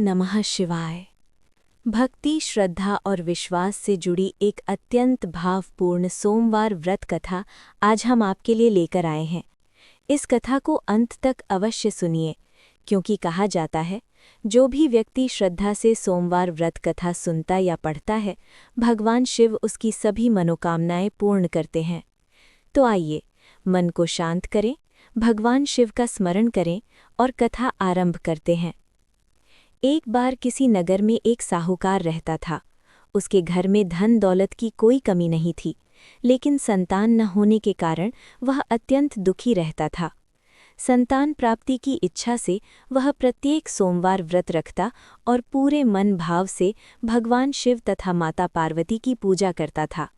नमः शिवाय। भक्ति, श्रद्धा और विश्वास से जुड़ी एक अत्यंत भावपूर्ण सोमवार व्रत कथा आज हम आपके लिए लेकर आए हैं। इस कथा को अंत तक अवश्य सुनिए, क्योंकि कहा जाता है जो भी व्यक्ति श्रद्धा से सोमवार व्रत कथा सुनता या पढ़ता है, भगवान शिव उसकी सभी मनोकामनाएं पूर्ण करते हैं। तो आइए, मन को शांत करें, भगवान शिव का स्मरण करें और कथा आरंभ करते हैं। एक बार किसी नगर में एक साहूकार रहता था। उसके घर में धन दौलत की कोई कमी नहीं थी, लेकिन संतान न होने के कारण वह अत्यंत दुखी रहता था। संतान प्राप्ति की इच्छा से वह प्रत्येक सोमवार व्रत रखता और पूरे मन भाव से भगवान शिव तथा माता पार्वती की पूजा करता था।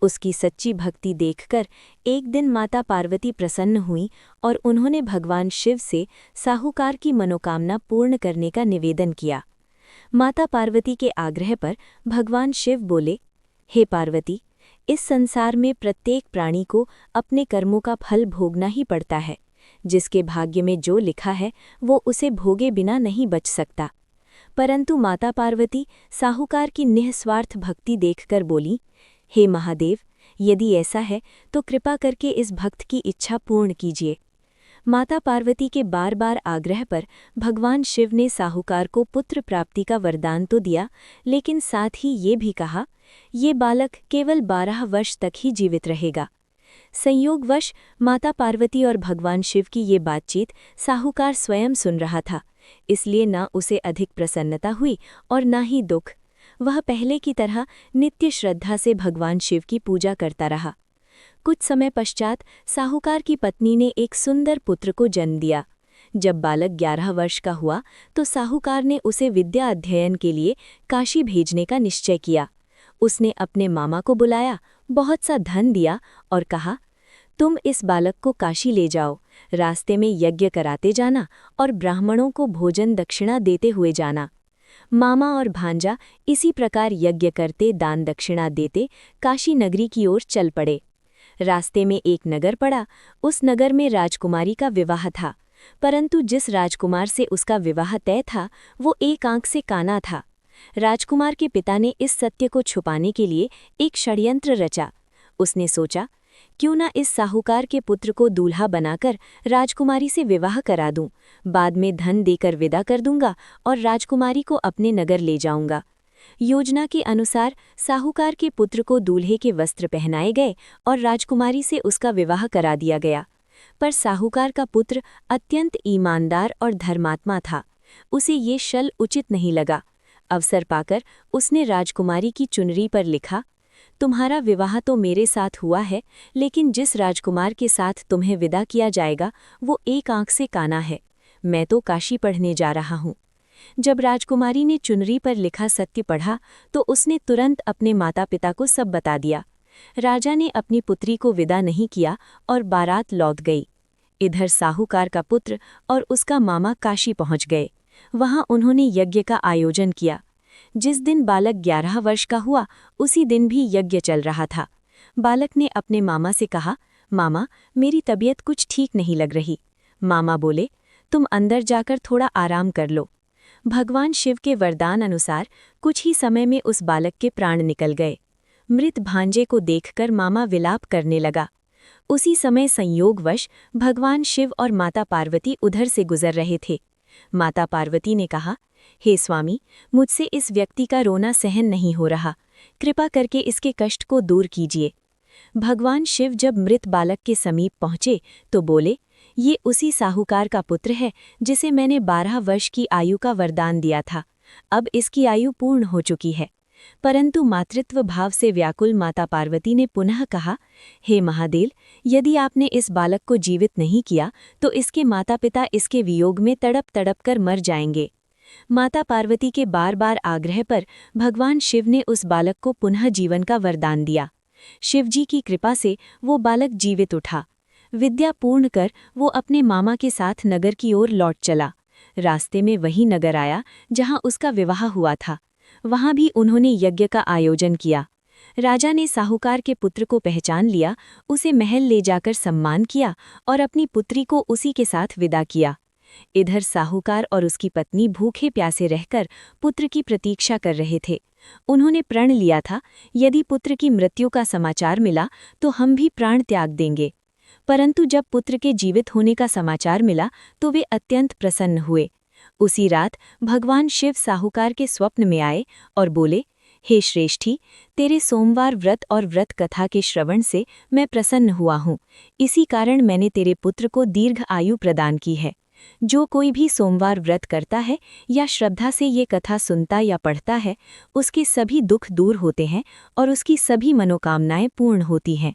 उसकी सच्ची भक्ति देखकर एक दिन माता पार्वती प्रसन्न हुई और उन्होंने भगवान शिव से साहूकार की मनोकामना पूर्ण करने का निवेदन किया। माता पार्वती के आग्रह पर भगवान शिव बोले, हे पार्वती, इस संसार में प्रत्येक प्राणी को अपने कर्मों का फल भोगना ही पड़ता है। जिसके भाग्य में जो लिखा है वो उसे भोगे बिना नहीं बच सकता। परंतु माता पार्वती साहूकार की निःस्वार्थ भक्ति देखकर बोली, हे महादेव, यदि ऐसा है तो कृपा करके इस भक्त की इच्छा पूर्ण कीजिए। माता पार्वती के बार बार आग्रह पर भगवान शिव ने साहूकार को पुत्र प्राप्ति का वरदान तो दिया, लेकिन साथ ही ये भी कहा, ये बालक केवल 12 वर्ष तक ही जीवित रहेगा। संयोगवश माता पार्वती और भगवान शिव की ये बातचीत साहूकार स्वयं सुन रहा था, इसलिए न उसे अधिक प्रसन्नता हुई और न ही दुख। वह पहले की तरह नित्य श्रद्धा से भगवान शिव की पूजा करता रहा। कुछ समय पश्चात साहूकार की पत्नी ने एक सुंदर पुत्र को जन्म दिया। जब बालक 11 वर्ष का हुआ तो साहूकार ने उसे विद्या अध्ययन के लिए काशी भेजने का निश्चय किया। उसने अपने मामा को बुलाया, बहुत सा धन दिया और कहा, तुम इस बालक को काशी ले जाओ, रास्ते में यज्ञ कराते जाना और ब्राह्मणों को भोजन दक्षिणा देते हुए जाना। मामा और भांजा इसी प्रकार यज्ञ करते, दान दक्षिणा देते काशी नगरी की ओर चल पड़े। रास्ते में एक नगर पड़ा। उस नगर में राजकुमारी का विवाह था, परंतु जिस राजकुमार से उसका विवाह तय था वो एक आंख से काना था। राजकुमार के पिता ने इस सत्य को छुपाने के लिए एक षड्यंत्र रचा। उसने सोचा, क्यों न इस साहूकार के पुत्र को दूल्हा बनाकर राजकुमारी से विवाह करा दूं, बाद में धन देकर विदा कर दूंगा और राजकुमारी को अपने नगर ले जाऊंगा। योजना के अनुसार साहूकार के पुत्र को दूल्हे के वस्त्र पहनाए गए और राजकुमारी से उसका विवाह करा दिया गया। पर साहूकार का पुत्र अत्यंत ईमानदार और धर्मात्मा था। उसे ये छल उचित नहीं लगा। अवसर पाकर उसने राजकुमारी की चुनरी पर लिखा, तुम्हारा विवाह तो मेरे साथ हुआ है, लेकिन जिस राजकुमार के साथ तुम्हें विदा किया जाएगा वो एक आंख से काना है। मैं तो काशी पढ़ने जा रहा हूँ। जब राजकुमारी ने चुनरी पर लिखा सत्य पढ़ा तो उसने तुरंत अपने माता पिता को सब बता दिया। राजा ने अपनी पुत्री को विदा नहीं किया और बारात लौट गई। इधर साहूकार का पुत्र और उसका मामा काशी पहुंच गए। वहां उन्होंने यज्ञ का आयोजन किया। जिस दिन बालक 11 वर्ष का हुआ उसी दिन भी यज्ञ चल रहा था। बालक ने अपने मामा से कहा, मामा, मेरी तबीयत कुछ ठीक नहीं लग रही। मामा बोले, तुम अंदर जाकर थोड़ा आराम कर लो। भगवान शिव के वरदान अनुसार कुछ ही समय में उस बालक के प्राण निकल गए। मृत भांजे को देखकर मामा विलाप करने लगा। उसी समय संयोगवश भगवान शिव और माता पार्वती उधर से गुजर रहे थे। माता पार्वती ने कहा, हे स्वामी, मुझसे इस व्यक्ति का रोना सहन नहीं हो रहा, कृपा करके इसके कष्ट को दूर कीजिए। भगवान शिव जब मृत बालक के समीप पहुंचे तो बोले, ये उसी साहूकार का पुत्र है जिसे मैंने 12 वर्ष की आयु का वरदान दिया था। अब इसकी आयु पूर्ण हो चुकी है। परंतु मातृत्व भाव से व्याकुल माता पार्वती ने पुनः कहा, हे महादेव, यदि आपने इस बालक को जीवित नहीं किया तो इसके माता पिता इसके वियोग में तड़प तड़प कर मर जाएंगे। माता पार्वती के बार बार आग्रह पर भगवान शिव ने उस बालक को पुनः जीवन का वरदान दिया। शिवजी की कृपा से वो बालक जीवित उठा। विद्या पूर्ण कर वो अपने मामा के साथ नगर की ओर लौट चला। रास्ते में वही नगर आया जहां उसका विवाह हुआ था। वहां भी उन्होंने यज्ञ का आयोजन किया। राजा ने साहूकार के पुत्र को पहचान लिया, उसे महल ले जाकर सम्मान किया और अपनी पुत्री को उसी के साथ विदा किया। इधर साहूकार और उसकी पत्नी भूखे प्यासे रहकर पुत्र की प्रतीक्षा कर रहे थे। उन्होंने प्रण लिया था, यदि पुत्र की मृत्यु का समाचार मिला तो हम भी प्राण त्याग देंगे। परंतु जब पुत्र के जीवित होने का समाचार मिला तो वे अत्यंत प्रसन्न हुए। उसी रात भगवान शिव साहूकार के स्वप्न में आए और बोले, हे श्रेष्ठी, तेरे सोमवार व्रत और व्रत कथा के श्रवण से मैं प्रसन्न हुआ हूँ। इसी कारण मैंने तेरे पुत्र को दीर्घ आयु प्रदान की है। जो कोई भी सोमवार व्रत करता है या श्रद्धा से ये कथा सुनता या पढ़ता है, उसके सभी दुख दूर होते हैं और उसकी सभी मनोकामनाएं पूर्ण होती हैं।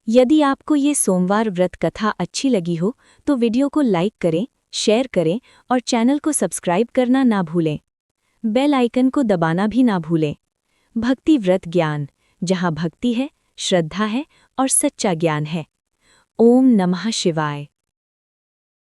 यदि आपको ये सोमवार व्रत कथा अच्छी लगी हो तो वीडियो को लाइक करें, शेयर करें और चैनल को सब्सक्राइब करना ना भूलें। बेल आइकन को दबाना भी ना भूलें। भक्ति व्रत ज्ञान, जहाँ भक्ति है, श्रद्धा है और सच्चा ज्ञान है। ओम नमः शिवाय।